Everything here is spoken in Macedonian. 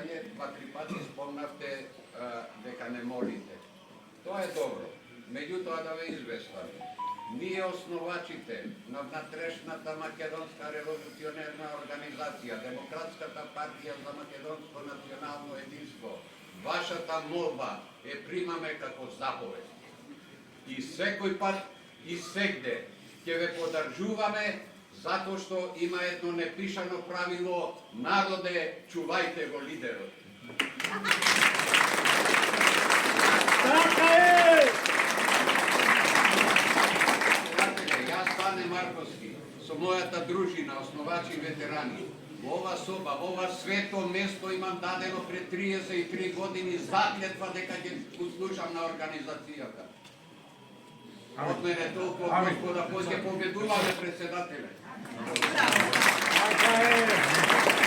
излагање, 2-3 пати спомнавте дека не молите. Тоа е добро. Меѓутоа да ве известам, ние основачите на внатрешната македонска револуционерна организација, Демократската партија за македонско национално единство, вашата молба е примаме како заповед. И секој пат и сегде ќе ве подржуваме, затоа што има едно непишано правило: народе, чувајте го лидерот. Така е! Јас Бане Марковски, со мојата дружина, основачи ветерани, во ова соба, во ова свето место имам дадено пред 33 години заклетва дека ќе послушам на организацијата. Од мене толку, Господа, поќе победуваме председателе. Така е!